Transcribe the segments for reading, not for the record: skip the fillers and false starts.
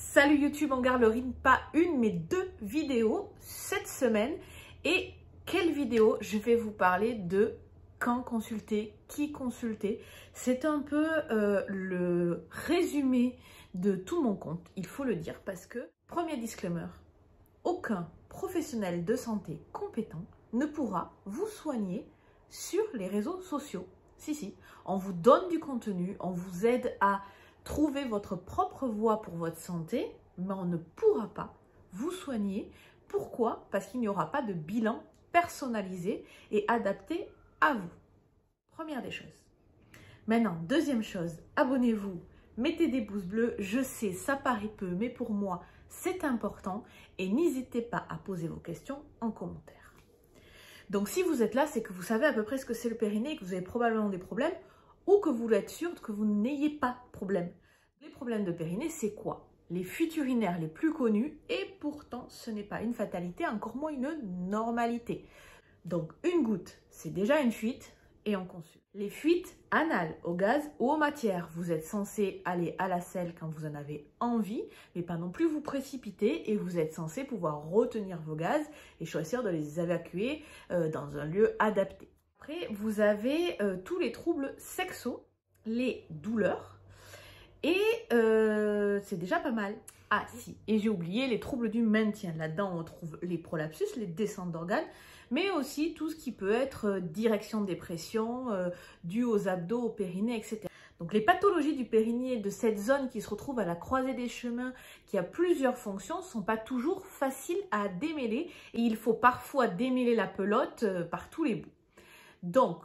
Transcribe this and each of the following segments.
Salut YouTube, on garde le rythme, pas une mais deux vidéos cette semaine. Et quelle vidéo? Je vais vous parler de quand consulter, qui consulter. C'est un peu le résumé de tout mon compte, il faut le dire, parce que, premier disclaimer, aucun professionnel de santé compétent ne pourra vous soigner sur les réseaux sociaux. Si, on vous donne du contenu, on vous aide à trouver votre propre voie pour votre santé, mais on ne pourra pas vous soigner. Pourquoi? Parce qu'il n'y aura pas de bilan personnalisé et adapté à vous. Première des choses. Maintenant, deuxième chose, abonnez-vous, mettez des pouces bleus. Je sais, ça paraît peu, mais pour moi, c'est important. Et n'hésitez pas à poser vos questions en commentaire. Donc, si vous êtes là, c'est que vous savez à peu près ce que c'est le périnée et que vous avez probablement des problèmes ou que vous voulez être sûr que vous n'ayez pas de problème. Les problèmes de périnée, c'est quoi? Les fuites urinaires les plus connus et pourtant, ce n'est pas une fatalité, encore moins une normalité. Donc, une goutte, c'est déjà une fuite et on consulte. Les fuites anales au gaz ou aux matières, vous êtes censé aller à la selle quand vous en avez envie, mais pas non plus vous précipiter et vous êtes censé pouvoir retenir vos gaz et choisir de les évacuer dans un lieu adapté. Après, vous avez tous les troubles sexuels, les douleurs et c'est déjà pas mal. Ah si, et j'ai oublié les troubles du maintien. Là-dedans, on trouve les prolapsus, les descentes d'organes, mais aussi tout ce qui peut être direction de dépression, dû aux abdos, au périnée, etc. Donc les pathologies du périnée, de cette zone qui se retrouve à la croisée des chemins, qui a plusieurs fonctions, ne sont pas toujours faciles à démêler et il faut parfois démêler la pelote par tous les bouts. Donc,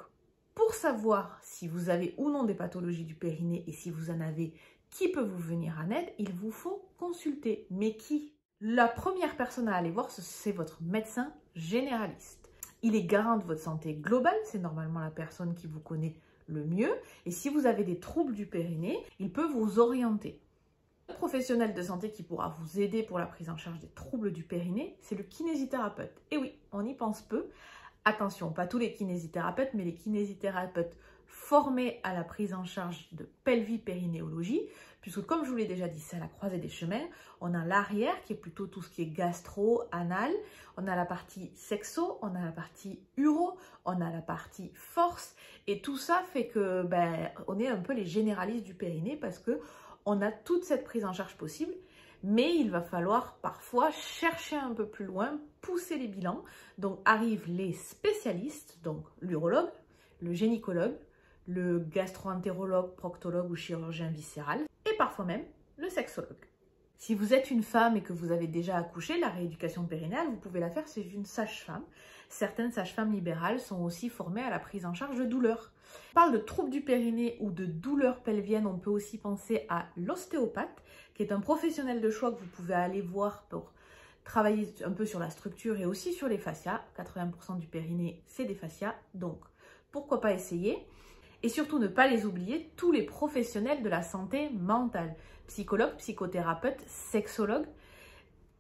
pour savoir si vous avez ou non des pathologies du périnée et si vous en avez, qui peut vous venir en aide, il vous faut consulter. Mais qui? La première personne à aller voir, c'est votre médecin généraliste. Il est garant de votre santé globale, c'est normalement la personne qui vous connaît le mieux. Et si vous avez des troubles du périnée, il peut vous orienter. Le professionnel de santé qui pourra vous aider pour la prise en charge des troubles du périnée, c'est le kinésithérapeute. Et oui, on y pense peu. Attention, pas tous les kinésithérapeutes, mais les kinésithérapeutes formés à la prise en charge de pelvipérinéologie, puisque comme je vous l'ai déjà dit, c'est à la croisée des chemins. On a l'arrière qui est plutôt tout ce qui est gastro, anal, on a la partie sexo, on a la partie uro, on a la partie force, et tout ça fait que on est un peu les généralistes du périnée parce que on a toute cette prise en charge possible. Mais il va falloir parfois chercher un peu plus loin, pousser les bilans. Donc arrivent les spécialistes, donc l'urologue, le gynécologue, le gastro-entérologue, proctologue ou chirurgien viscéral, et parfois même le sexologue. Si vous êtes une femme et que vous avez déjà accouché, la rééducation périnnéale, vous pouvez la faire chez une sage-femme. Certaines sages-femmes libérales sont aussi formées à la prise en charge de douleurs. On parle de troubles du périnée ou de douleurs pelviennes, on peut aussi penser à l'ostéopathe, qui est un professionnel de choix que vous pouvez aller voir pour travailler un peu sur la structure et aussi sur les fascias. 80% du périnée, c'est des fascias, donc pourquoi pas essayer? Et surtout, ne pas les oublier, tous les professionnels de la santé mentale, psychologues, psychothérapeutes, sexologues,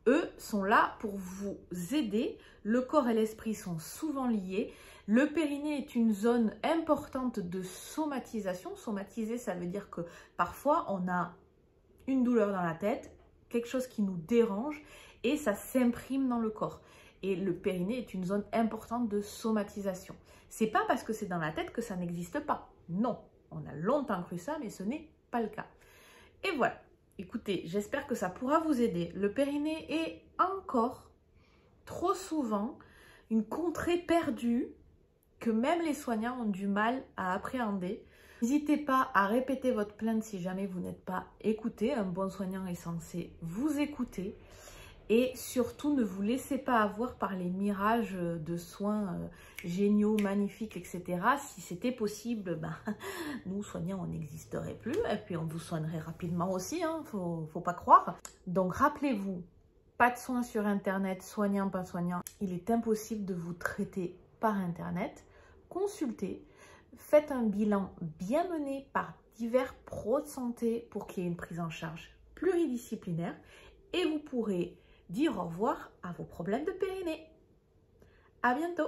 eux sont là pour vous aider. Le corps et l'esprit sont souvent liés. Le périnée est une zone importante de somatisation. Somatiser, ça veut dire que parfois, on a une douleur dans la tête, quelque chose qui nous dérange et ça s'imprime dans le corps. Et le périnée est une zone importante de somatisation. C'est pas parce que c'est dans la tête que ça n'existe pas. Non, on a longtemps cru ça, mais ce n'est pas le cas. Et voilà. Écoutez, j'espère que ça pourra vous aider. Le périnée est encore trop souvent une contrée perdue que même les soignants ont du mal à appréhender. N'hésitez pas à répéter votre plainte si jamais vous n'êtes pas écouté. Un bon soignant est censé vous écouter. Et surtout, ne vous laissez pas avoir par les mirages de soins géniaux, magnifiques, etc. Si c'était possible, nous, soignants, on n'existerait plus. Et puis, on vous soignerait rapidement aussi, hein, faut pas croire. Donc, rappelez-vous, pas de soins sur Internet, soignant, pas soignant. Il est impossible de vous traiter par Internet. Consultez, faites un bilan bien mené par divers pros de santé pour qu'il y ait une prise en charge pluridisciplinaire. Et vous pourrez dire au revoir à vos problèmes de périnée. À bientôt!